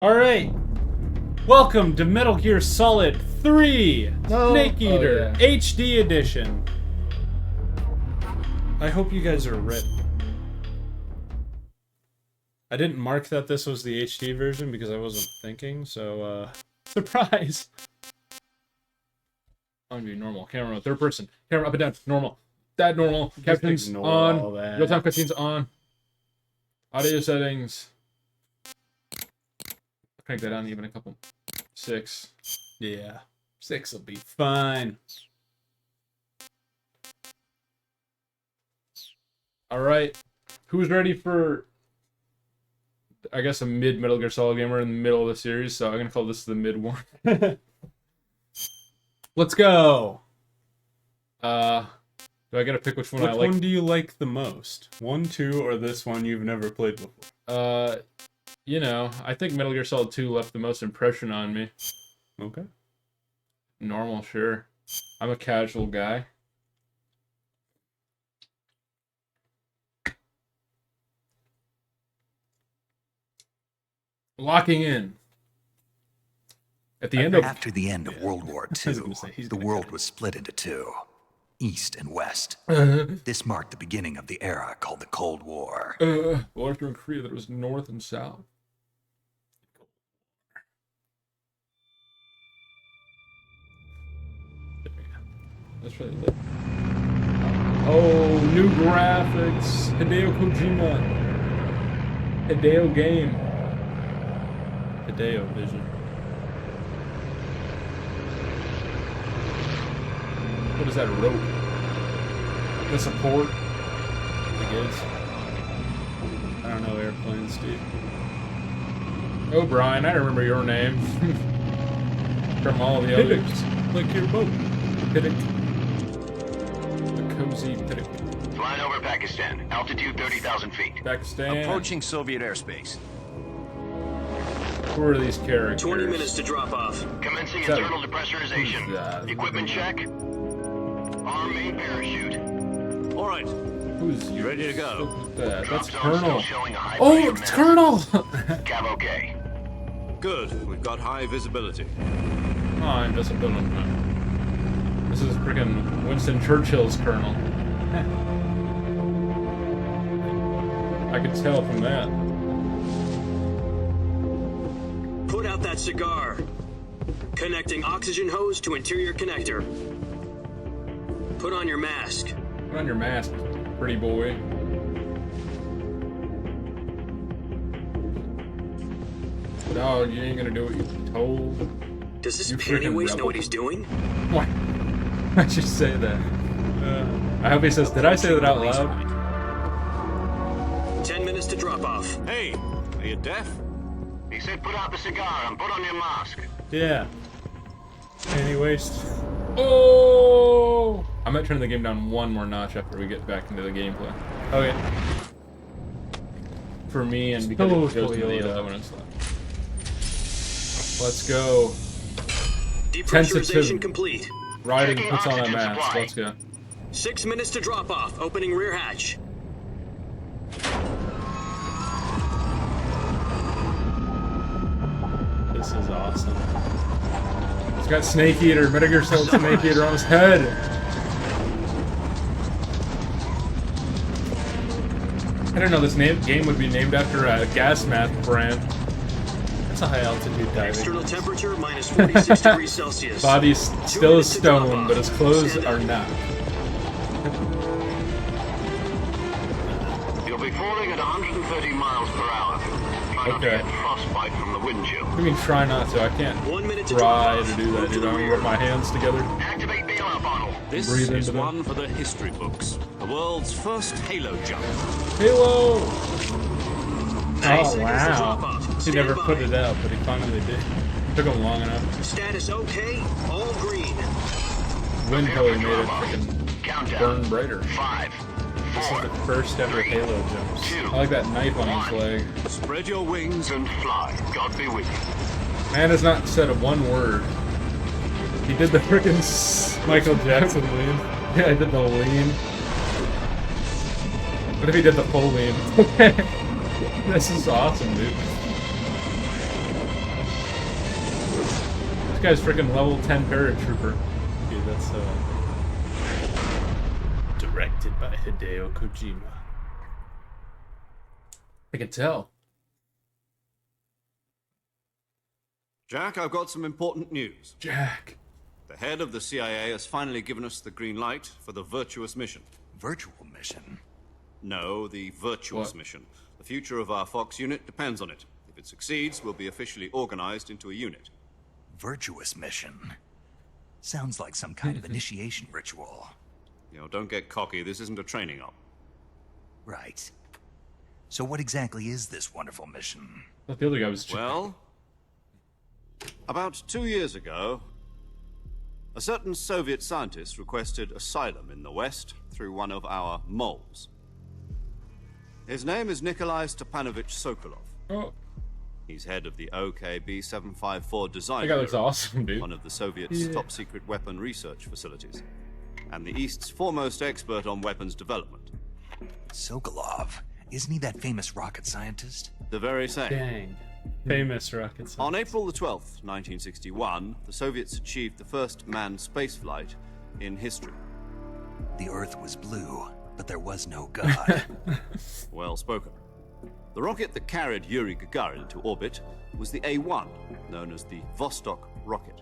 Alright, welcome to Metal Gear Solid 3 Snake Eater HD Edition. I hope you guys are ready. I didn't mark that this was the HD version because I wasn't thinking, so, surprise! I'm gonna be normal. Camera mode, third person. Camera up and down, normal. That normal. Captions on. Real-time cutscenes on. Audio settings. Crank that down even a couple. 6. Yeah. 6 will be fine. Alright. Who's ready for, I guess, a mid Metal Gear Solid game? We're in the middle of the series, so I'm going to call this the mid one. Let's go! Do I gotta pick which one I like? Which one do you like the most? 1, 2, or this one you've never played before? You know, I think Metal Gear Solid 2 left the most impression on me. Okay. Normal, sure. I'm a casual guy. Locking in. After the end of World War II, the world was split into two, East and West. This marked the beginning of the era called the Cold War. Well, after in Korea, there was North and South. That's really lit. Oh, new graphics. Hideo Kojima. Hideo game. Hideo Vision. What is that, a rope? The support? I guess. I don't know airplanes, dude. Oh, Brian, I remember your name. From all the others. Like your boat. Piddock. The cozy Piddock. Flying over Pakistan. Altitude 30,000 feet. Pakistan. Approaching Soviet airspace. Who are these characters? 20 minutes to drop off. Commencing internal depressurization. Equipment check. Arm main parachute. All right. Who's you ready to go? That's Colonel. Oh, it's Colonel! Cav okay. Good. We've got high visibility. Oh, invisibility. This is freaking Winston Churchill's Colonel. I could tell from that. Put out that cigar. Connecting oxygen hose to interior connector. Put on your mask. Put on your mask, pretty boy. No, you ain't gonna do what you're told. Does this pantywaist know what he's doing? Why? Why'd you say that? I hope he says, did I say that out loud? 10 minutes to drop off. Hey, are you deaf? He said put out the cigar and put on your mask. Yeah. Pantywaist. Oh! I might turn the game down one more notch after we get back into the gameplay. Okay. For me, and because it goes to the 11 and stuff. Let's go. Depressurization complete. Ryden puts on a mask. Let's go. 6 minutes to drop off. Opening rear hatch. This is awesome. He's got Snake Eater, Metal Gear Solid Snake Eater on his head. I didn't know this game would be named after a gas mask brand. That's a high altitude diving. External temperature minus 46 degrees Celsius. Body's still a stone, but his clothes are not. You'll be falling at 130 miles per hour. Try not to get frostbite from the wind chill. I mean, try not to. I can't 1 minute to try to do that, dude. I'm gonna rub my hands together. Activate bailout bottle. This Breathe is into them. one for the history books. The world's first Halo jump. Halo! Nice. Oh, wow. He never put it out, but he finally did. Took him long enough. Status okay. All green. Wind probably made it freaking burn brighter. 5, This is 4, the first ever Halo jumps. I like that knife on his leg. Spread your wings and fly. God be with you. Man has not said a one word. He did the frickin' Michael Jackson lean. Yeah, I did the lean. What if he did the full lean? This is awesome, dude. This guy's freaking level 10 paratrooper. Dude, that's directed by Hideo Kojima. I can tell. Jack, I've got some important news. Jack. The head of the CIA has finally given us the green light for the virtuous mission. Virtual mission? No, the virtuous mission. The future of our Fox unit depends on it. If it succeeds, we'll be officially organized into a unit. Virtuous mission? Sounds like some kind of initiation ritual. You know, don't get cocky. This isn't a training op. Right. So what exactly is this wonderful mission? I thought the other guy was Well, about 2 years ago, a certain Soviet scientist requested asylum in the West through one of our moles. His name is Nikolai Stepanovich Sokolov. Oh. He's head of the OKB-754 design That guy looks awesome, dude. one of the Soviets' top-secret weapon research facilities, and the East's foremost expert on weapons development. Sokolov? Isn't he that famous rocket scientist? The very same. Dang. Famous rocket scientist. On April the 12th, 1961, the Soviets achieved the first manned spaceflight in history. The Earth was blue, but there was no God. Well spoken. The rocket that carried Yuri Gagarin into orbit was the A-1, known as the Vostok rocket.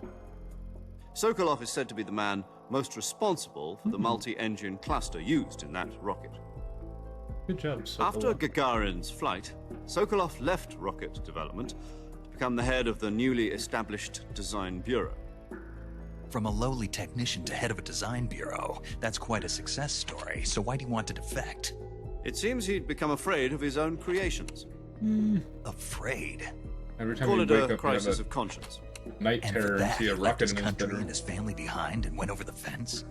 Sokolov is said to be the man most responsible for the multi-engine cluster used in that rocket. Good job, Sokolov. After Gagarin's flight, Sokolov left rocket development to become the head of the newly established Design Bureau. From a lowly technician to head of a design bureau, that's quite a success story. So why do you want to defect? It seems he'd become afraid of his own creations. Afraid? Every time Call you it wake a up, you crisis have of conscience. a night And terror for and that, see he a left rocket his in his country and bedroom. his family behind and went over the fence?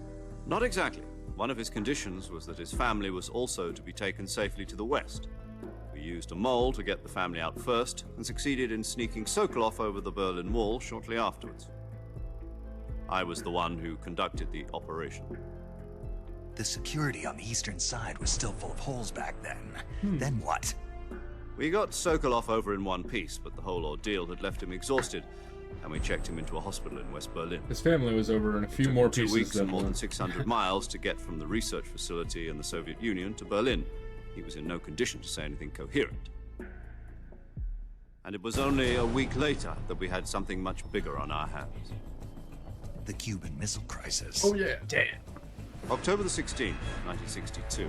Not exactly. One of his conditions was that his family was also to be taken safely to the west. We used a mole to get the family out first, and succeeded in sneaking Sokolov over the Berlin Wall shortly afterwards. I was the one who conducted the operation. The security on the eastern side was still full of holes back then. Then what? We got Sokolov over in one piece, but the whole ordeal had left him exhausted, and we checked him into a hospital in West Berlin. His family was over in a few more 2 pieces weeks than and more than one. 600 miles to get from the research facility in the Soviet Union to Berlin. He was in no condition to say anything coherent. And it was only a week later that we had something much bigger on our hands. The Cuban Missile Crisis. Oh yeah, damn. October the 16th, 1962,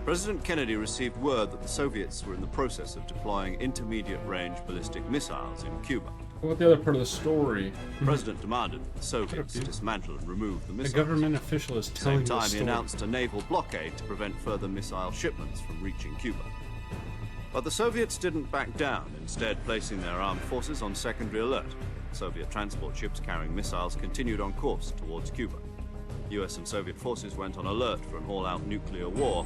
President Kennedy received word that the Soviets were in the process of deploying intermediate-range ballistic missiles in Cuba. What about the other part of the story? The President demanded that the Soviets dismantle and remove the A missiles. government official is At the telling same the time, he story. announced a naval blockade to prevent further missile shipments from reaching Cuba. But the Soviets didn't back down, instead placing their armed forces on secondary alert. Soviet transport ships carrying missiles continued on course towards Cuba. US and Soviet forces went on alert for an all-out nuclear war.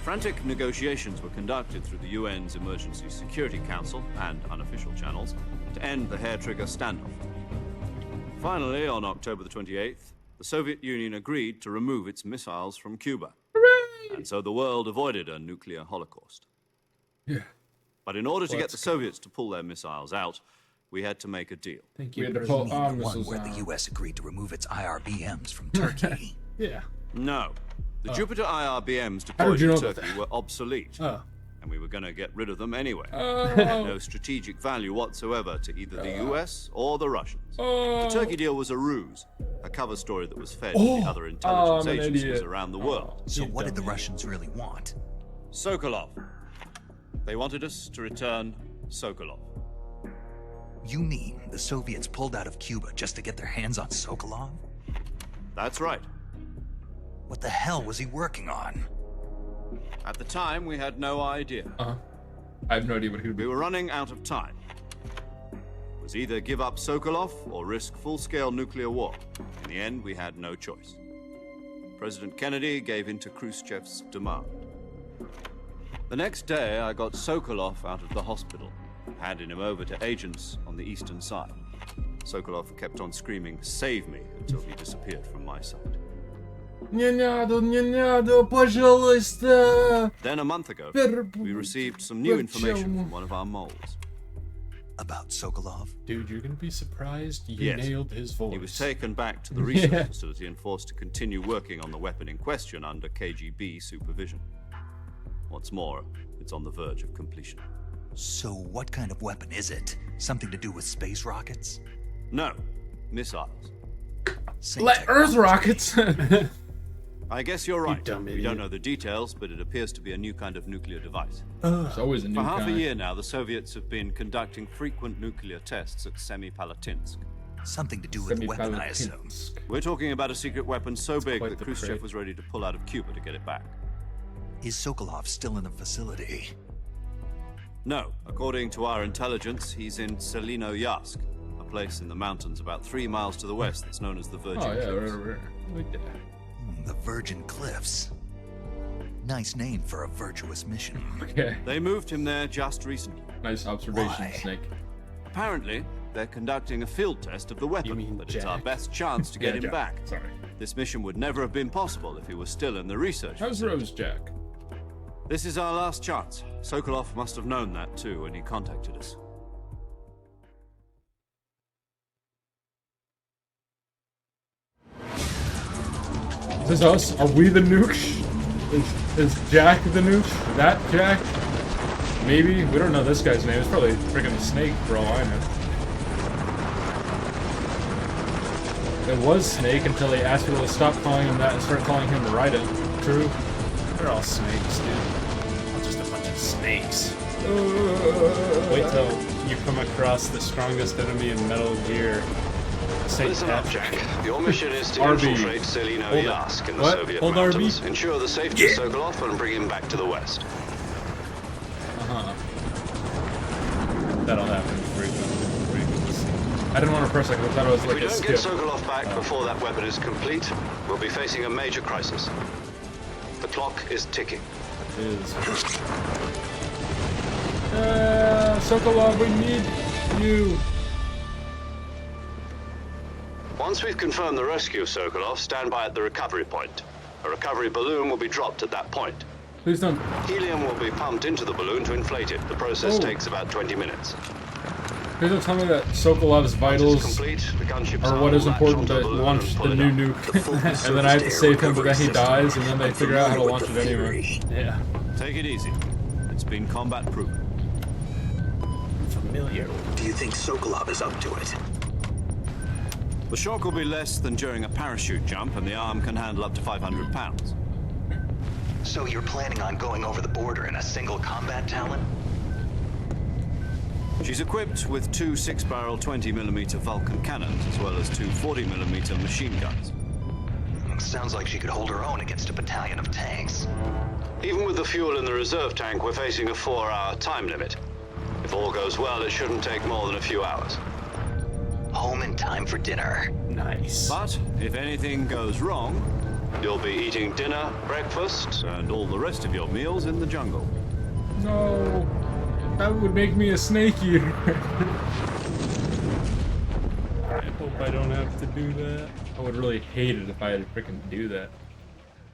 Frantic negotiations were conducted through the UN's Emergency Security Council and unofficial channels to end the hair-trigger standoff. Finally, on October the 28th, the Soviet Union agreed to remove its missiles from Cuba. Hooray! And so the world avoided a nuclear holocaust. Yeah. But in order to get Let's the Soviets to pull their missiles out, we had to make a deal. Thank We you. had to pull the one where the U.S. agreed to remove its IRBMs from Turkey. Yeah. No. The Jupiter IRBMs How deployed did you in know about Turkey that? were obsolete. Oh. And we were going to get rid of them anyway. Oh. They had no strategic value whatsoever to either the US or the Russians. Oh. The Turkey deal was a ruse, a cover story that was fed to the other intelligence I'm an agencies idiot. around the world. So You what did the dummy. Russians really want? Sokolov. They wanted us to return Sokolov. You mean the Soviets pulled out of Cuba just to get their hands on Sokolov? That's right. What the hell was he working on? At the time, we had no idea. I have no idea what he would We be. were running out of time. It was either give up Sokolov or risk full-scale nuclear war. In the end, we had no choice. President Kennedy gave in to Khrushchev's demand. The next day, I got Sokolov out of the hospital, handing him over to agents on the eastern side. Sokolov kept on screaming, "Save me," until he disappeared from my sight. Не надо, пожалуйста. Then a month ago, we received some new information from one of our moles. About Sokolov? Dude, you're gonna be surprised you Yes. nailed his voice. He was taken back to the research Yeah. facility and forced to continue working on the weapon in question under KGB supervision. What's more, it's on the verge of completion. So what kind of weapon is it? Something to do with space rockets? No, missiles. Same Let Earth technology. rockets! I guess you're right. dumb We idiot. don't know the details, but it appears to be a new kind of nuclear device. There's always a new For half kind. a year now, the Soviets have been conducting frequent nuclear tests at Semipalatinsk. Something to do with the weapon, I assume. Semipalatinsk. We're talking about a secret weapon so big quite that the Khrushchev crate. was ready to pull out of Cuba to get it back. Is Sokolov still in the facility? No, according to our intelligence, he's in Selino-Yarsk, a place in the mountains about 3 miles to the west that's known as the Virgin Oh, yeah, Cliffs. right. The Virgin Cliffs. Nice name for a virtuous mission. Okay. They moved him there just recently. Nice observation, Why? Snake. Apparently, they're conducting a field test of the weapon, mean but it's our Jack? best chance to get him Jack. back. Sorry. This mission would never have been possible if he was still in the research. How's Rose Jack? This is our last chance. Sokolov must have known that too when he contacted us. Is this us? Are we the nukes? Is Jack the nuke? That Jack? Maybe? We don't know this guy's name. It's probably freaking Snake for all I know. It was Snake until they asked people to stop calling him that and start calling him Raiden. True. They're all snakes, dude. Not just a bunch of snakes. Wait till you come across the strongest enemy in Metal Gear. Saint Listen up, Patrick. Jack. Your mission is to RB. infiltrate Selino-Yarsk in the What? Soviet Hold mountains, RB? ensure the safety of Sokolov, and bring him back to the west. Uh-huh. That'll happen frequently. I didn't want to press like I thought it was If like we a don't get skip. Sokolov back before that weapon is complete, we'll be facing a major crisis. The clock is ticking. It is. Sokolov, we need you. Once we've confirmed the rescue of Sokolov, stand by at the recovery point. A recovery balloon will be dropped at that point. Please don't. Helium will be pumped into the balloon to inflate it. The process Oh. takes about 20 minutes. Please don't tell me that Sokolov's Once it's vitals complete, the gunship's are arm what will is latch important onto to the balloon launch and pull the it new up. nuke. And then I have to save him, but then he dies, and then they figure out how to launch it anyway. Yeah. Take it easy. It's been combat proven. Familiar. Do you think Sokolov is up to it? The shock will be less than during a parachute jump, and the arm can handle up to 500 pounds. So you're planning on going over the border in a single combat Talon? She's equipped with 2 6-barrel 20mm Vulcan cannons, as well as 2 40mm machine guns. Sounds like she could hold her own against a battalion of tanks. Even with the fuel in the reserve tank, we're facing a 4-hour time limit. If all goes well, it shouldn't take more than a few hours. Home in time for dinner. Nice. But if anything goes wrong, You'll be eating dinner, breakfast, and all the rest of your meals in the jungle. No. That would make me a snake eater. I hope I don't have to do that. I would really hate it if I had to freaking do that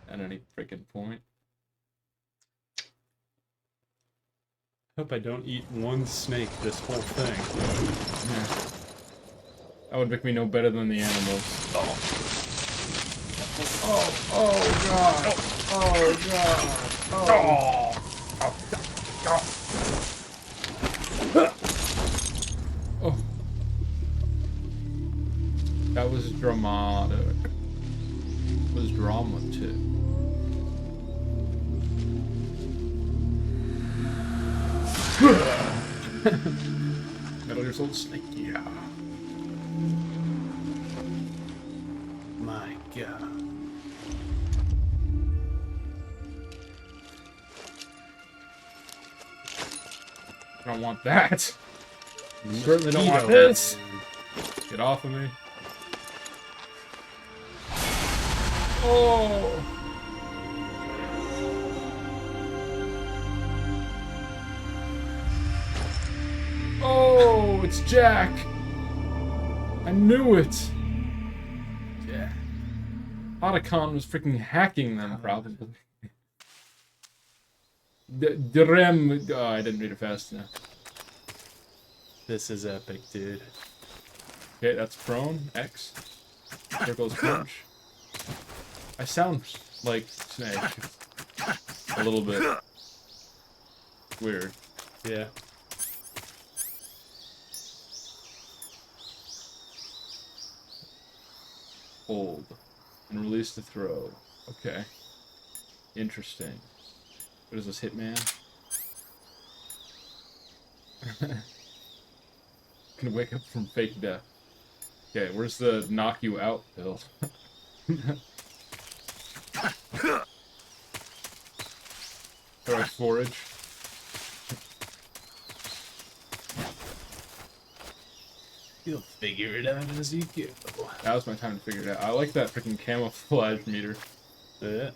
at any freaking point. Hope I don't eat one snake this whole thing. Yeah. That would make me no better than the animals. Oh god. Oh god. Oh. That was dramatic. It was drama too. Metal Gear Solid Snake, yeah. My god. I don't want that. Certainly don't want this. Get off of me. Oh. Oh, it's Jack. I knew it. Yeah. Otacon was freaking hacking them, probably. The REM. Oh, I didn't read it fast enough. This is epic, dude. Okay, that's prone. X. Circle's crunch. I sound like Snake. A little bit. Weird. Yeah. Hold. And release the throw. Okay. Interesting. What is this, Hitman? Can wake up from fake death. Okay, where's the knock you out pill? Or I forage? You'll figure it out as you go. That was my time to figure it out. I like that freaking camouflage meter. Yeah.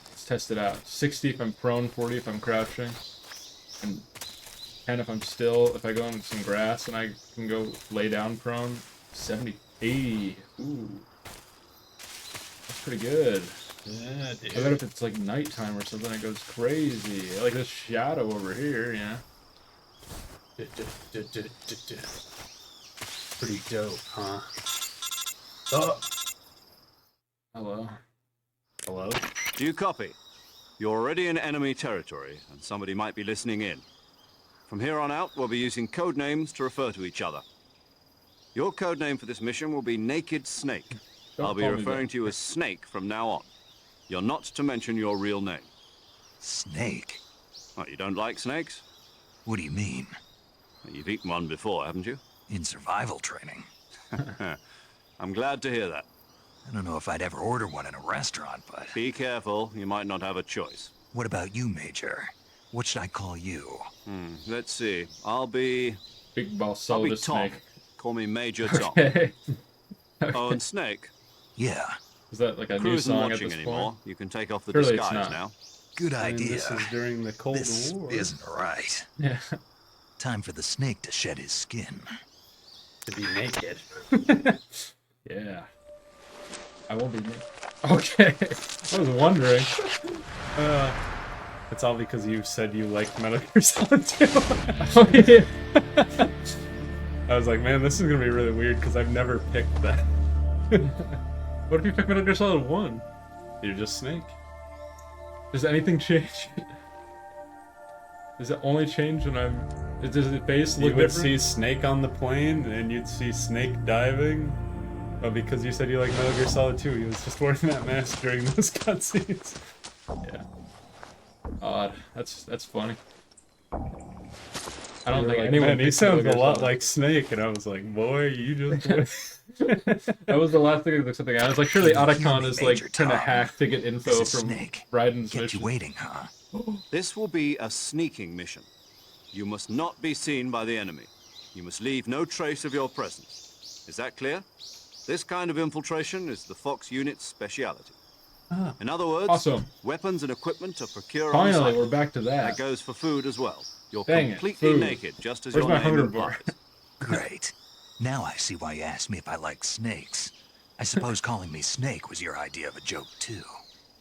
Let's test it out. 60 if I'm prone, 40 if I'm crouching, and 10 if I'm still. If I go into some grass and I can go lay down prone, 70, 80. Ooh. That's pretty good. Yeah, dude. I bet if it's like nighttime or something, it goes crazy. Like this shadow over here, yeah. Pretty dope, huh? Oh. Hello. Hello? Do you copy? You're already in enemy territory, and somebody might be listening in. From here on out, we'll be using code names to refer to each other. Your code name for this mission will be Naked Snake. I'll be referring to you as Snake from now on. You're not to mention your real name. Snake? What, you don't like snakes? What do you mean? You've eaten one before, haven't you? In survival training? I'm glad to hear that. I don't know if I'd ever order one in a restaurant, but... Be careful, you might not have a choice. What about you, Major? What should I call you? Let's see. I'll be Big boss Tom. soda snake. Call me Major Tom. Okay. Oh, and Snake. Yeah, Is that like a Crew new isn't song at watching this anymore. point? You can take off the Surely it's disguise not. now. good And idea. this is during the Cold This War. isn't right. Yeah. Time for the snake to shed his skin. To be naked. Yeah. I won't be naked. Okay. I was wondering. It's all because you said you liked Metal Gear Solid 2. Oh, yeah. I was like, man, this is gonna be really weird because I've never picked that. What if you pick Metal Gear Solid 1? You're just Snake. Does anything change? Does it only change when I'm... Does the face You look would different? see Snake on the plane, and you'd see Snake diving. But because you said you like Metal Gear Solid 2, he was just wearing that mask during those cutscenes. Yeah. Odd. That's funny. I don't You were think like, anyone... man, he picked Metal sounds Gear a lot Solid. like Snake, and I was like, boy, you just... That was the last thing I looked something. I was like, surely Can you hear Otacon me, is like Major trying to Tom? hack to get info This is from Snake. Raiden's Kept mission. you waiting, huh? This will be a sneaking mission. You must not be seen by the enemy. You must leave no trace of your presence. Is that clear? This kind of infiltration is the Fox unit's speciality. In other words, Awesome. weapons and equipment are procured on Finally, site. we're back to that. That goes for food as well. You're Dang it, completely food. naked, just as Where's your my name hunger implies. bar? Great. Now I see why you asked me if I like snakes. I suppose calling me Snake was your idea of a joke, too.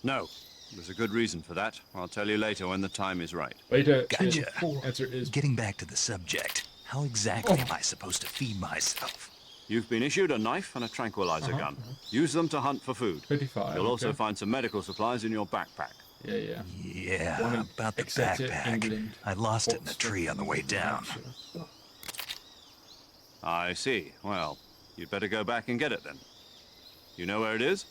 No, there's a good reason for that. I'll tell you later when the time is right. Wait to Gotcha. answer is Getting back to the subject, how exactly am I supposed to feed myself? You've been issued a knife and a tranquilizer gun. Use them to hunt for food. 55. You'll also okay. find some medical supplies in your backpack. Yeah. Yeah, Woman about the accepted backpack. England. I lost it in a tree on the way down. I see. Well, you'd better go back and get it then. You know where it is?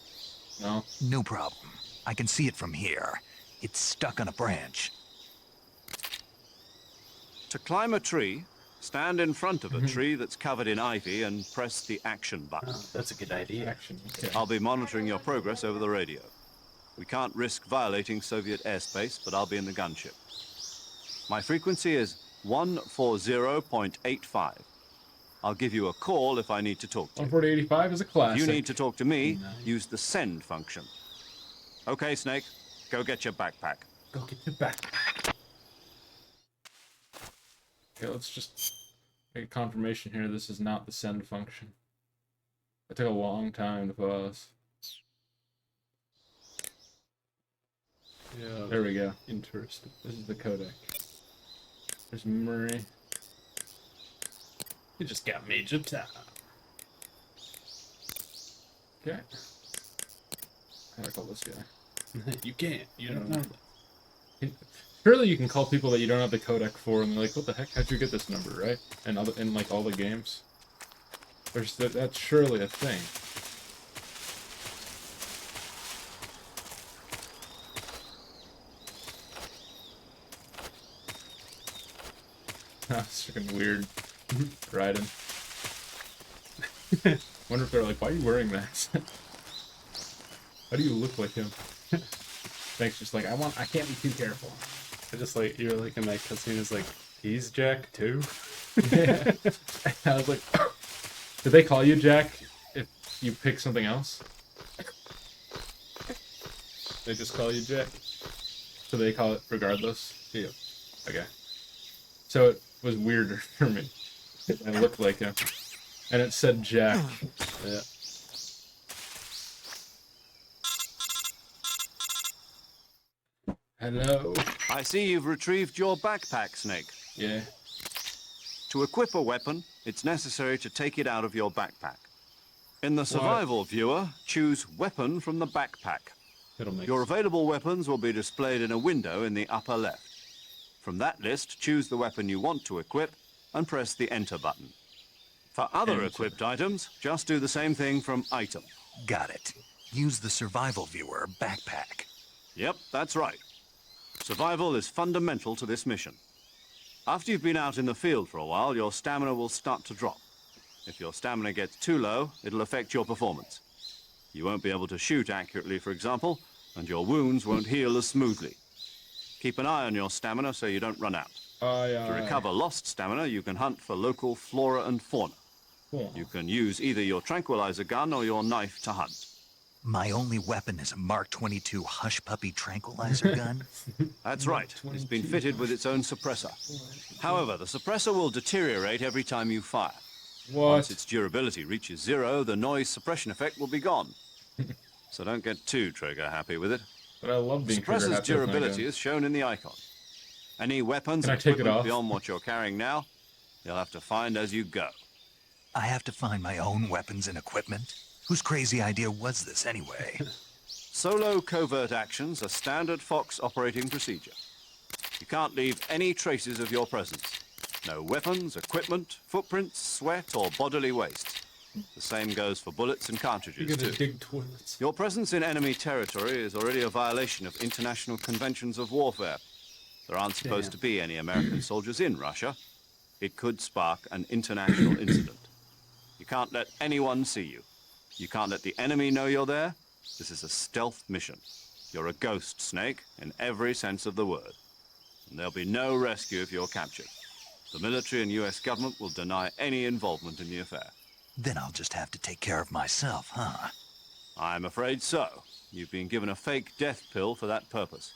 No. No problem. I can see it from here. It's stuck on a branch. To climb a tree, stand in front of a tree that's covered in ivy and press the action button. Oh, that's a good idea. Action. Okay. I'll be monitoring your progress over the radio. We can't risk violating Soviet airspace, but I'll be in the gunship. My frequency is 140.85. I'll give you a call if I need to talk to you. 14085 is a If classic. you need to talk to me, use the send function. Okay, Snake, go get your backpack. Go get your back. Okay, let's just make a confirmation here. This is not the send function. It took a long time to pause. Yeah. There we go. Interesting. This is the codec. There's memory. You just got Major Tom. Okay. How do I call this guy? You can't. You don't know that. Surely you can call people that you don't have the codec for, and they're like, "What the heck? How'd you get this number?" Right? And in like all the games, that's surely a thing. That's freaking weird. Riding. Wonder if they're like, "Why are you wearing that? How do you look like him?" Thanks. Just like I can't be too careful. I just like you're like in that cutscene is like he's Jack too. Yeah. I was like, did they call you Jack if you pick something else? They just call you Jack. So they call it regardless. Yeah. Okay. So it was weirder for me. I looked like him, and it said Jack. Yeah. Hello. I see you've retrieved your backpack, Snake. Yeah. To equip a weapon, it's necessary to take it out of your backpack. In the survival viewer, choose Weapon from the backpack. It'll make Your available weapons will be displayed in a window in the upper left. From that list, choose the weapon you want to equip and press the Enter button. For other equipped items, just do the same thing from Item. Got it. Use the survival viewer backpack. Yep, that's right. Survival is fundamental to this mission. After you've been out in the field for a while, your stamina will start to drop. If your stamina gets too low, it'll affect your performance. You won't be able to shoot accurately, for example, and your wounds won't heal as smoothly. Keep an eye on your stamina so you don't run out. To recover lost stamina, you can hunt for local flora and fauna. You can use either your tranquilizer gun or your knife to hunt. My only weapon is a Mark 22 Hush Puppy tranquilizer gun? That's right. It's been fitted with its own suppressor. However, the suppressor will deteriorate every time you fire. Once its durability reaches 0, the noise suppression effect will be gone. So don't get too trigger happy with it. But I love being Suppressor's trigger happy with my durability gun. is shown in the icon. Any weapons Can I and take it equipment off? beyond what you're carrying now, you'll have to find as you go. I have to find my own weapons and equipment? Whose crazy idea was this anyway? Solo covert actions are standard Fox operating procedure. You can't leave any traces of your presence. No weapons, equipment, footprints, sweat, or bodily waste. The same goes for bullets and cartridges, You're gonna too. dig toilets. Your presence in enemy territory is already a violation of international conventions of warfare. There aren't supposed to be any American soldiers in Russia. It could spark an international incident. You can't let anyone see you. You can't let the enemy know you're there. This is a stealth mission. You're a ghost, Snake, in every sense of the word. And there'll be no rescue if you're captured. The military and US government will deny any involvement in the affair. Then I'll just have to take care of myself, huh? I'm afraid so. You've been given a fake death pill for that purpose.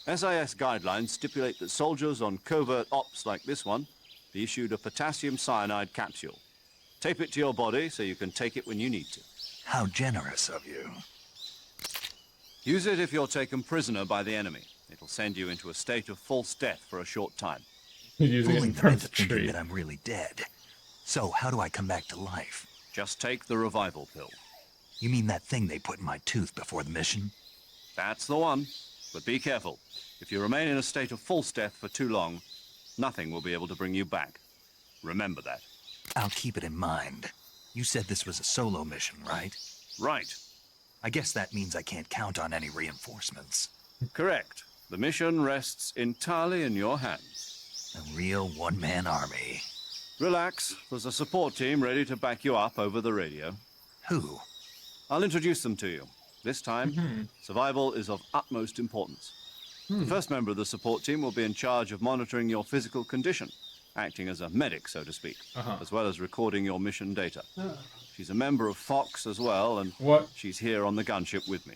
SIS guidelines stipulate that soldiers on covert ops like this one be issued a potassium cyanide capsule. Tape it to your body so you can take it when you need to. How generous of you. Use it if you're taken prisoner by the enemy. It'll send you into a state of false death for a short time. Using it Fooling in them front into of the thinking tree. that I'm really dead. So how do I come back to life? Just take the revival pill. You mean that thing they put in my tooth before the mission? That's the one. But be careful. If you remain in a state of false death for too long, nothing will be able to bring you back. Remember that. I'll keep it in mind. You said this was a solo mission, right? Right. I guess that means I can't count on any reinforcements. Correct. The mission rests entirely in your hands. A real one-man army. Relax. There's a support team ready to back you up over the radio. Who? I'll introduce them to you. This time, survival is of utmost importance. The first member of the support team will be in charge of monitoring your physical condition, acting as a medic, so to speak, as well as recording your mission data. She's a member of Fox as well, and she's here on the gunship with me.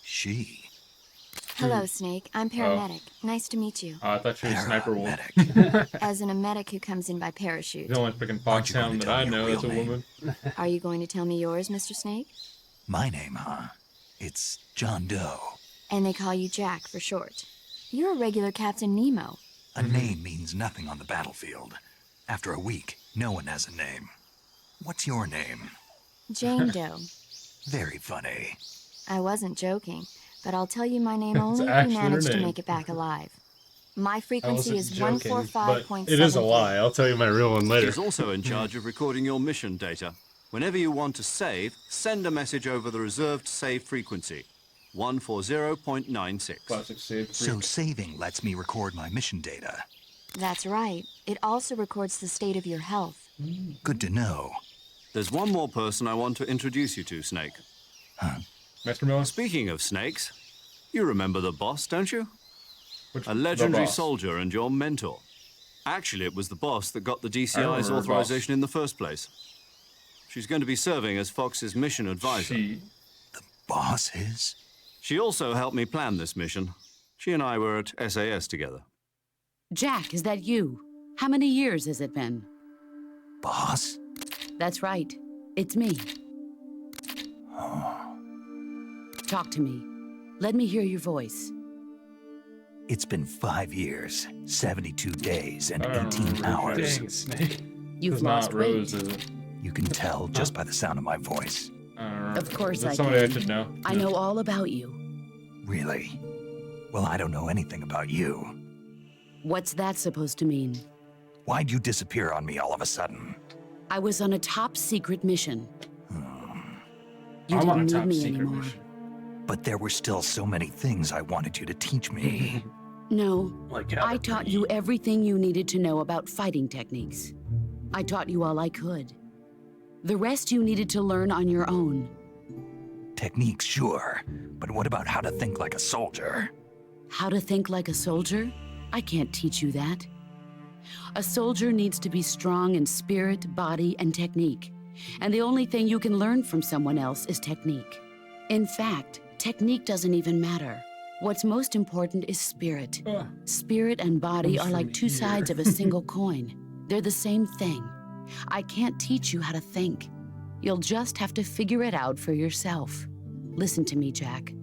She? Hello, Snake. I'm paramedic. Nice to meet you. I thought you were a sniper wolf. As in a medic who comes in by parachute. The only freaking foxhound that I know is a woman. Are you going to tell me yours, Mr. Snake? My name, huh? It's John Doe. And they call you Jack for short. You're a regular Captain Nemo. A name means nothing on the battlefield. After a week, No one has a name. What's your name? Jane Doe. Very funny. I wasn't joking, but I'll tell you my name It's only if you actually her manage to name. make it back alive. My I frequency wasn't is joking, but 145.7. it is a lie. I'll tell you my real one later. She's also in charge of recording your mission data. Whenever you want to save, send a message over the reserved save frequency, 140.96. Classic save So freak. saving lets me record my mission data. That's right. It also records the state of your health. Good to know. There's one more person I want to introduce you to, Snake. Master Miller? Speaking of snakes, you remember the boss, don't you? Which, A legendary the boss? soldier and your mentor. Actually, it was the boss that got the I DCI's remember authorization in the first place. She's going to be serving as Fox's mission advisor. Boss is? She also helped me plan this mission. She and I were at SAS together. Jack, is that you? How many years has it been? Boss? That's right. It's me. Talk to me. Let me hear your voice. It's been 5 years, 72 days, and I don't 18 remember. hours. Dang, Snake. You've It's lost not Rose, weight. is it? You can tell just by the sound of my voice. I don't remember. Of course Is that I somebody can. I should know? I know all about you. Really? Well, I don't know anything about you. What's that supposed to mean? Why'd you disappear on me all of a sudden? I was on a top secret mission. You I'm on a didn't top need me secret anymore. mission. But there were still so many things I wanted you to teach me. No, Like how I to taught breathe. you everything you needed to know about fighting techniques. I taught you all I could. The rest you needed to learn on your own. Techniques, sure. But what about how to think like a soldier? How to think like a soldier? I can't teach you that. A soldier needs to be strong in spirit, body, and technique. And the only thing you can learn from someone else is technique. In fact, technique doesn't even matter. What's most important is spirit. Spirit and body Comes are like from two here. sides of a single coin. They're the same thing. I can't teach you how to think. You'll just have to figure it out for yourself. Listen to me, Jack.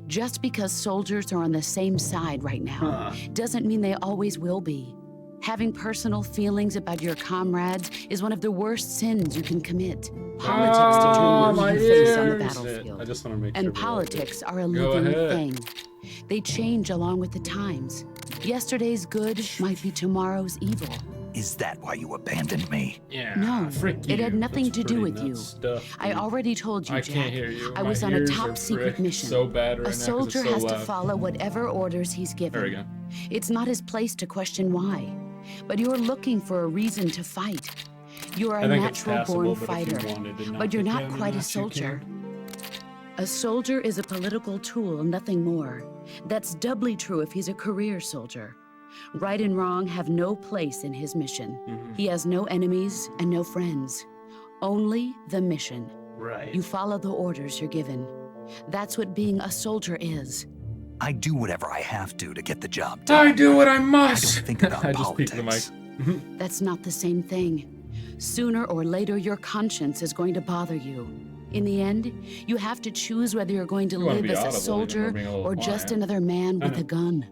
Just because soldiers are on the same side right now doesn't mean they always will be. Having personal feelings about your comrades is one of the worst sins you can commit. Politics determine my who you face on the ears. battlefield. I just want to make And sure. we're all good. politics are a Go living ahead. thing. They change along with the times. Yesterday's good might be tomorrow's evil. Is that why you abandoned me? Yeah. No, frick it you. had nothing That's to do pretty with you. nuts Stuff, I dude. already told you, I Jack. can't hear you. I My was on a ears top are secret fricked mission. so bad right now A 'cause it's soldier so has to loud. follow whatever orders he's given. There we go. It's not his place to question why. But you're looking for a reason to fight. You're a I think it's natural-born passable, but if you fighter. wanted to knock But you're it not down a quite a notch, you soldier. can. A soldier is a political tool, nothing more. That's doubly true if he's a career soldier. Right and wrong have no place in his mission. He has no enemies and no friends. Only the mission. Right. You follow the orders you're given. That's what being a soldier is. I do whatever I have to get the job done. I do what I I must. don't think about I just peeked politics. the mic. That's not the same thing. Sooner or later, your conscience is going to bother you. In the end, you have to choose whether you're going to You wanna live be as a audible, soldier even though being a little or just quiet. another man I with know. a gun.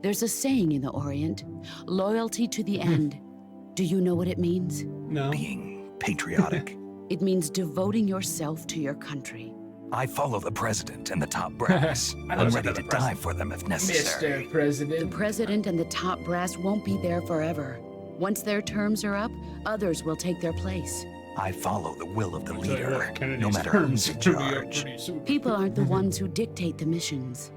There's a saying in the Orient, loyalty to the end. Do you know what it means? No. Being patriotic. It means devoting yourself to your country. I follow the president and the top brass. I I'm listen ready to to the die for them if necessary. The President. president and the top brass won't be there forever. Once their terms are up, others will take their place. I follow the will of the Tell you leader, what, Kennedy's no matter terms who's in are gonna be up charge. pretty soon. People aren't the ones who dictate the missions.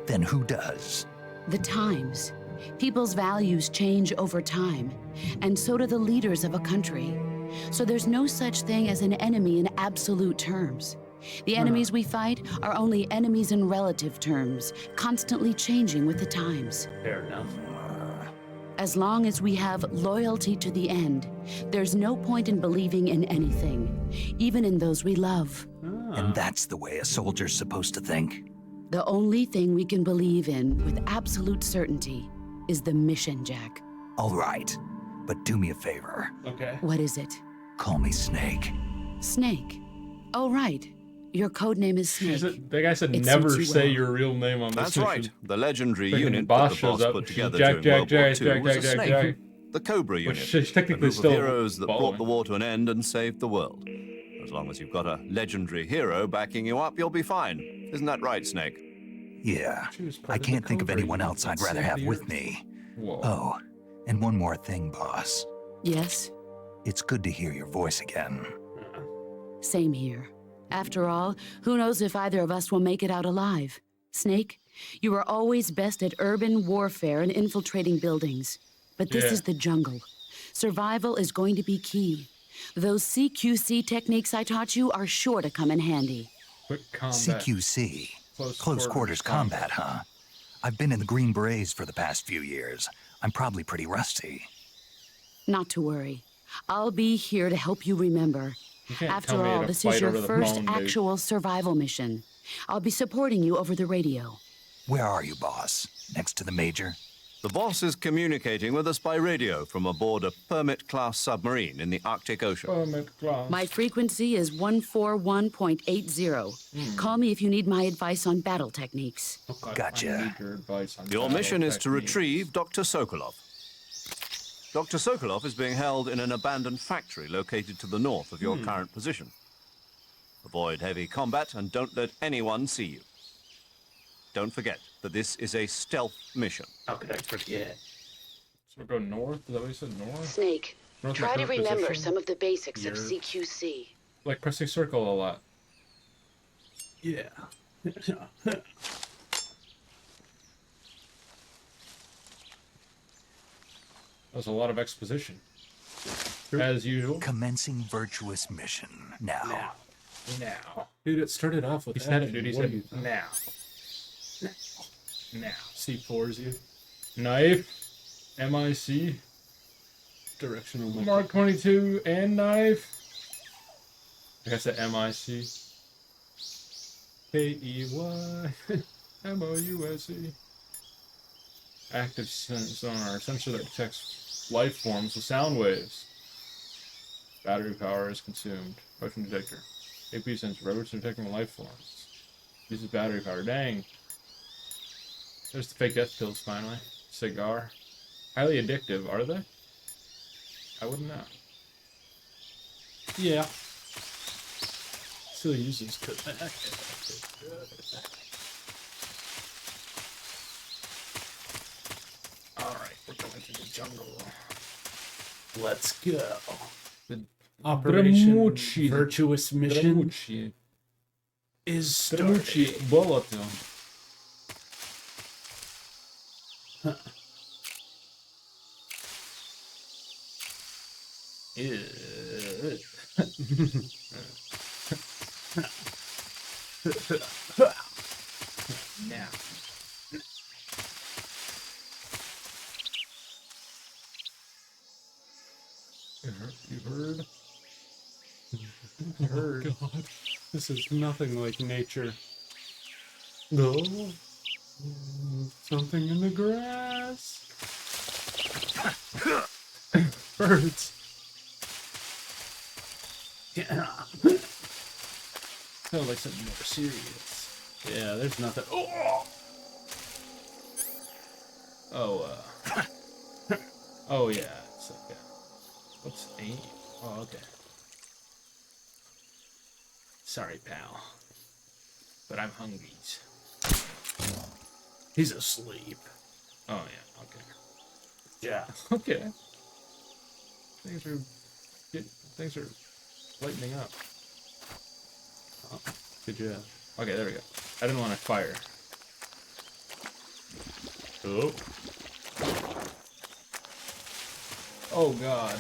Then who does? The times. People's values change over time, and so do the leaders of a country. So there's no such thing as an enemy in absolute terms. The enemies we fight are only enemies in relative terms, constantly changing with the times. Fair enough. As long as we have loyalty to the end, there's no point in believing in anything, even in those we love. And that's the way a soldier's supposed to think. The only thing we can believe in with absolute certainty is the mission, Jack. All right, but do me a favor. Okay. What is it? Call me Snake. Snake. Oh, right. Your code name is Snake. That guy said It never suits you say well. your real name on this That's mission. right. The legendary Freaking unit boss that the shows boss up. put together Jack, during Jack, World War Jack, II Jack, was Jack, a snake. Jack. the Cobra Which Unit, is technically a group still of heroes that brought following. the war to an end and saved the world. As long as you've got a legendary hero backing you up, you'll be fine. Isn't that right, Snake? Yeah. She was part I of the can't think of Cobra anyone Unit else that I'd rather saved have the with Earth. me. Whoa. Oh, and one more thing, boss. Yes, It's good to hear your voice again. same here. After all, who knows if either of us will make it out alive? Snake, you are always best at urban warfare and infiltrating buildings. But this Yeah. is the jungle. Survival is going to be key. Those CQC techniques I taught you are sure to come in handy. Quick combat. CQC. Close Close quarters quarters combat, huh? I've been in the Green Berets for the past few years. I'm probably pretty rusty. Not to worry. I'll be here to help you remember. You can't tell After me all, to this fight is your over the first phone, dude. actual survival mission. I'll be supporting you over the radio. Where are you, boss? Next to the Major? The boss is communicating with us by radio from aboard a Permit-class submarine in the Arctic Ocean. My frequency is 141.80. Call me if you need my advice on battle techniques. Gotcha. I need your advice on Your battle mission is to techniques. retrieve Dr. Sokolov. Dr. Sokolov is being held in an abandoned factory located to the north of your current position. Avoid heavy combat and don't let anyone see you. Don't forget that this is a stealth mission. How could I forget? So we go north? Is that what you said? North? Snake, North try to my current remember position? some of the basics of Here. CQC. Like pressing circle a lot. Yeah. That was a lot of exposition. As usual. Commencing virtuous mission. Now. Now. Dude, it started off with He said that. it, dude. He What said do you think? now. Now. C4's you. Knife. MIC. Directional micro- Mark 22 and knife. I guess the MIC. KEY. MOUSE. Active sonar. Sensor that detects life forms with sound waves. Battery power is consumed. Motion detector. AP sensor. Robots detecting life forms. Uses battery power. Dang. There's the fake death pills finally. Cigar. Highly addictive, are they? I wouldn't know. Yeah. Still uses tobacco. Alright, we're going to the jungle. Let's go. The Operation Dramucci. Virtuous Mission Dramucci. is Dramucci. started. Boloto. Now. You heard? You heard? Oh God, this is nothing like nature. No, something in the grass. Birds. Yeah. Sounds like something more serious. Yeah, there's nothing. Oh, Oh yeah. It's like what's aim? Oh, okay. Sorry, pal. But I'm hungry. he's asleep. Oh yeah. Okay. Yeah. Okay. Things are lightening up. Good job. Okay, there we go. I didn't want to fire. Oh. Oh god.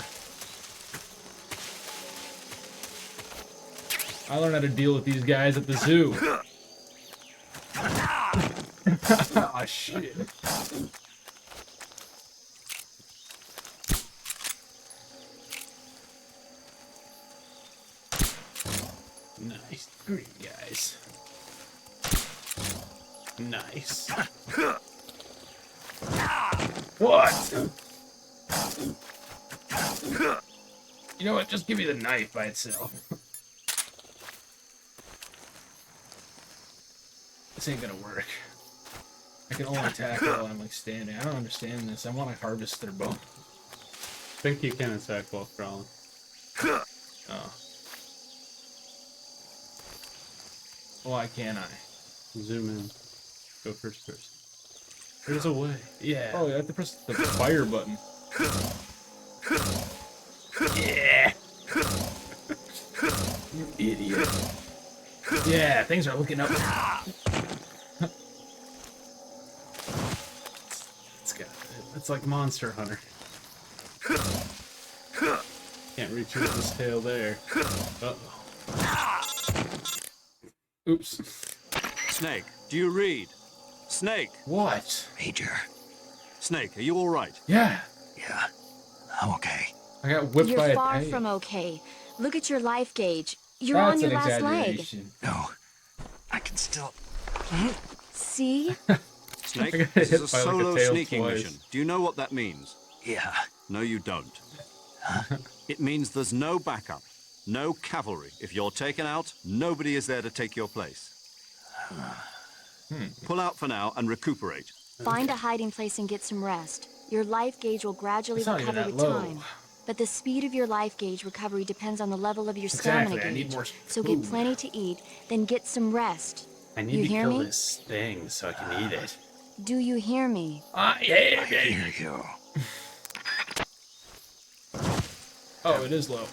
I learned how to deal with these guys at the zoo. Ah, shit. Nice. Green guys. Nice. What? You know what? Just give me the knife by itself. This ain't gonna work. I can only attack while I'm like standing. I don't understand this. I want to harvest their bone. think you can attack while crawling. Oh. Why can't I? Zoom in. Go first person. There's a way. Yeah. Oh, you have to press the fire button. Yeah. You idiot. Yeah, things are looking up. It's like Monster Hunter. Can't reach with his tail there. Uh-oh. Oops. Snake, do you read? Snake! What? Major. Snake, are you alright? Yeah. Yeah, I'm okay. I got whipped by You're a far pig. from okay. Look at your life gauge. You're That's on your an last leg. exaggeration. No, I can still... See? Snake, I got this hit is a by, like, a solo tail sneaking twice. mission. Do you know what that means? Yeah. No, you don't. It means there's no backup, no cavalry. If you're taken out, nobody is there to take your place. Pull out for now and recuperate. Find a hiding place and get some rest. Your life gauge will gradually It's not even recover that with low. time. But the speed of your life gauge recovery depends on the level of your stamina Exactly, I need gauge. more So food. get plenty to eat, then get some rest. I need You to hear kill me? this thing so I can eat it. Do you hear me? Yeah. Here you. Oh, it is low.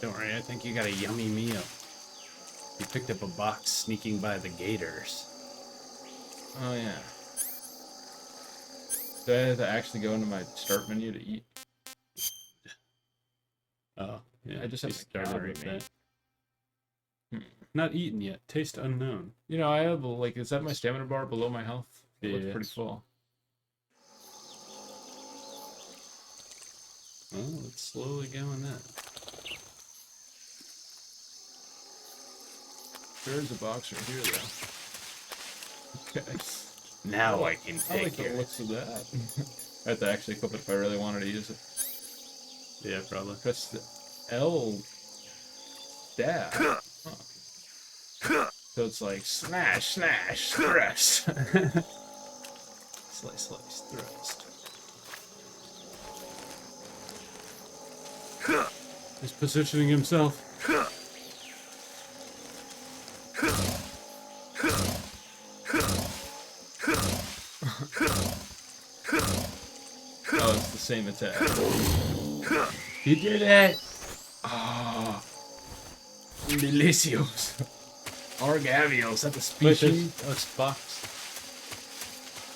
Don't worry, I think you got a yummy meal. You picked up a box sneaking by the gators. Oh, yeah. Do I have to actually go into my start menu to eat? Oh, yeah. I just have you to started calorie with meter. that. Not eaten yet. Taste unknown. You know, I have, like, is that my stamina bar below my health? It looks pretty Yes. full. Oh, it's slowly going up. There's a box right here, though. Okay. Now I can I like take the it. looks of that. I have to actually equip it if I really wanted to use it. Yeah, probably. Press the L stab. Huh. So it's like smash, smash, thrust. Slice, slice, thrust. He's positioning himself. Oh, it's the same attack. He did it! Ah, delicious. Orgavios at the species. Oh, it's box.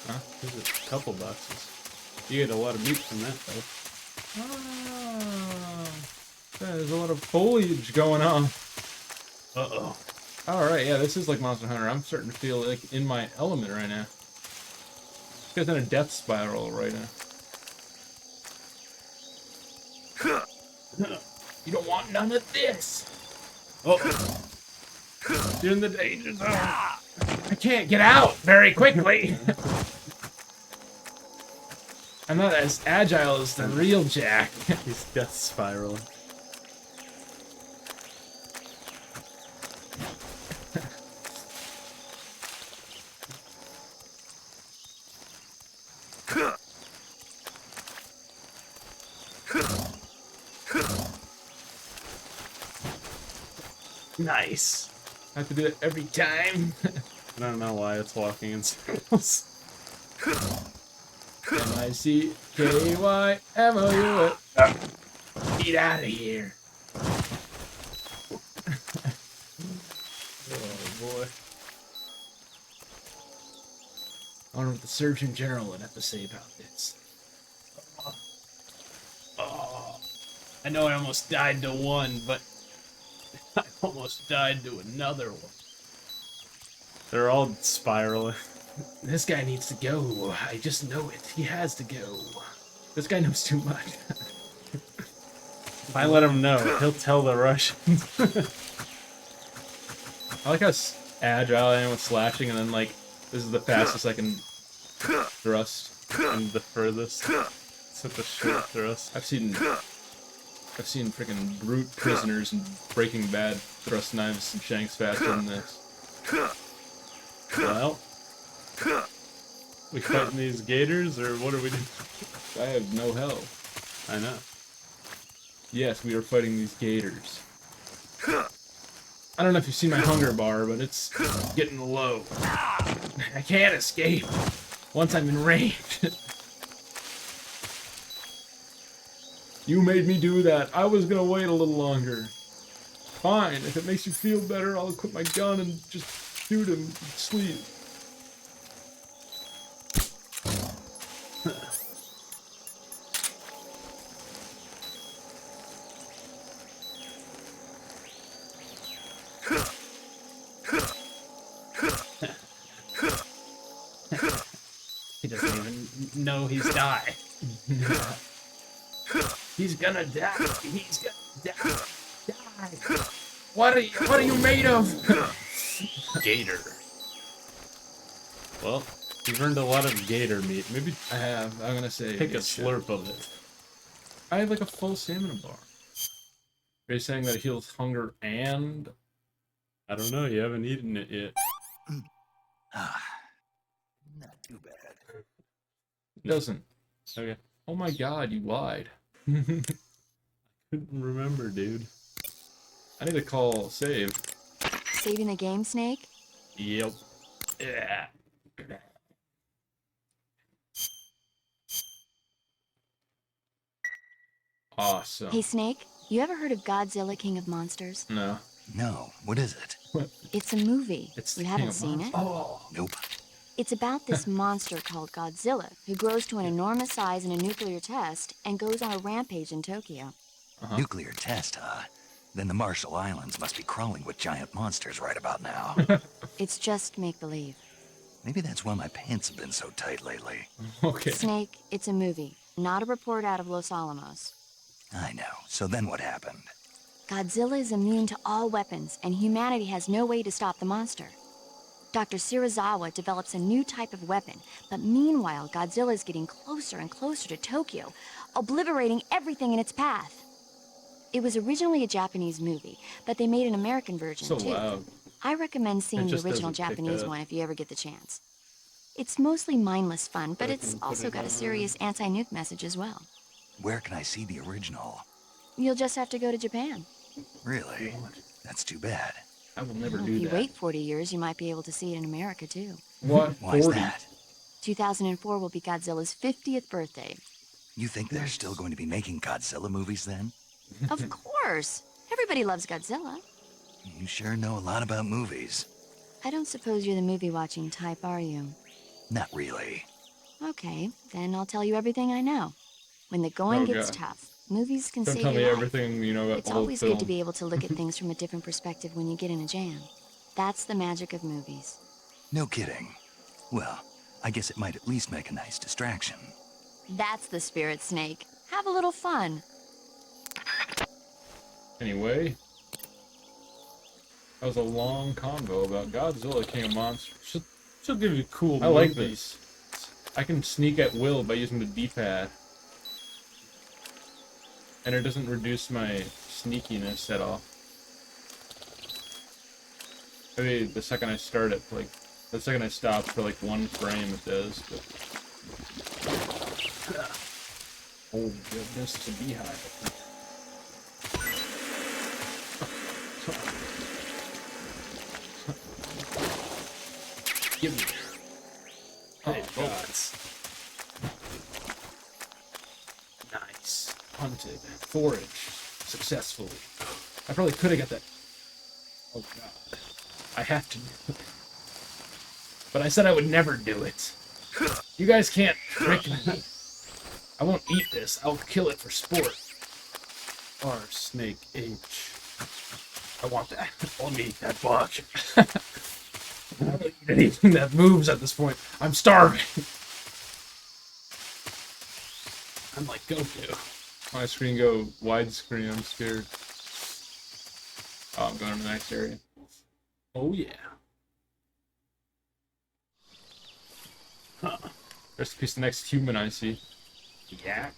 Huh? There's a couple boxes. You get a lot of meat from that, though. Ah, yeah, there's a lot of foliage going on. Uh-oh. Alright, yeah, this is like Monster Hunter. I'm starting to feel like in my element right now. This guy's in a death spiral right now. You don't want none of this! Oh, You're in the danger zone. I can't get out very quickly. I'm not as agile as the real Jack. he's death spiraling. Nice. I have to do it every time. I don't know why it's walking in circles. MICKYMOU. Get out of here. Oh boy. I wonder what the Surgeon General would have to say about this. Oh, I know I almost died to one, but I almost died to another one. They're all spiraling. This guy needs to go. I just know it. He has to go. This guy knows too much. If I let him know, he'll tell the Russians. I like how agile I am with slashing, and then, like, this is the fastest I can thrust. And the furthest. It's at the short thrust. I've seen freaking brute prisoners in Breaking Bad thrust knives and shanks faster than this. Well, We fighting these gators, or what are we doing? I have no health. I know. Yes, we are fighting these gators. I don't know if you've seen my hunger bar, but it's getting low. I can't escape once I'm in range. You made me do that. I was gonna wait a little longer. Fine, if it makes you feel better, I'll equip my gun and just shoot him and sleep. He doesn't even know he's died. He's gonna die. He's gonna die. What are you made of? Gator. Well, you've earned a lot of gator meat. Maybe I have. I'm gonna say take a slurp of it. I have like a full stamina bar. Are you saying that it heals hunger and? I don't know. You haven't eaten it yet. Not too bad. It doesn't. Okay. Oh my god, you lied. Couldn't remember, dude. I need to call save. Saving the game, Snake? Yep. Yeah. Awesome. Hey, Snake, you ever heard of Godzilla King of Monsters? No. No, what is it? It's a movie. It's You the haven't King of seen it? Monsters. Nope. It's about this monster called Godzilla, who grows to an enormous size in a nuclear test and goes on a rampage in Tokyo. Nuclear test, huh? Then the Marshall Islands must be crawling with giant monsters right about now. It's just make-believe. Maybe that's why my pants have been so tight lately. Okay. Snake, it's a movie, not a report out of Los Alamos. I know. So then what happened? Godzilla is immune to all weapons, and humanity has no way to stop the monster. Dr. Shirazawa develops a new type of weapon, but meanwhile, Godzilla is getting closer and closer to Tokyo, obliterating everything in its path. It was originally a Japanese movie, but they made an American version, So too. loud. I recommend seeing It the just original doesn't pick Japanese up. one if you ever get the chance. It's mostly mindless fun, but I it's can put also it got a on. serious anti-nuke message as well. Where can I see the original? You'll just have to go to Japan. Really? That's too bad. I will never Well, do if you that. wait 40 years, you might be able to see it in America, too. What? Why's 40? that? 2004 will be Godzilla's 50th birthday. You think they're still going to be making Godzilla movies then? Of course! Everybody loves Godzilla. You sure know a lot about movies. I don't suppose you're the movie-watching type, are you? Not really. Okay, then I'll tell you everything I know. When the going Oh, gets God. tough, movies can Don't save tell your me life. everything you know about It's the whole always film. good to be able to look at things from a different perspective when you get in a jam. That's the magic of movies. No kidding. Well, I guess it might at least make a nice distraction. That's the spirit, Snake. Have a little fun. Anyway, that was a long convo about Godzilla King of Monsters. She'll give you cool. I like this. I can sneak at will by using the D-pad, and it doesn't reduce my sneakiness at all. Maybe the second I start it, like the second I stop for like 1 frame, it does. But oh goodness, it's a beehive. Give me. Hey, shots. Nice. Hunted. Foraged. Successfully. I probably could have got that. Oh god. I have to do it. But I said I would never do it. You guys can't trick me. I won't eat this. I'll kill it for sport. R Snake H. I want that. Let me eat that bug. I don't eat anything that moves at this point. I'm starving. I'm like Goku. My screen go widescreen. I'm scared. Oh, I'm going to the next area. Oh yeah. Huh. Rest in peace, the next human I see. Yak.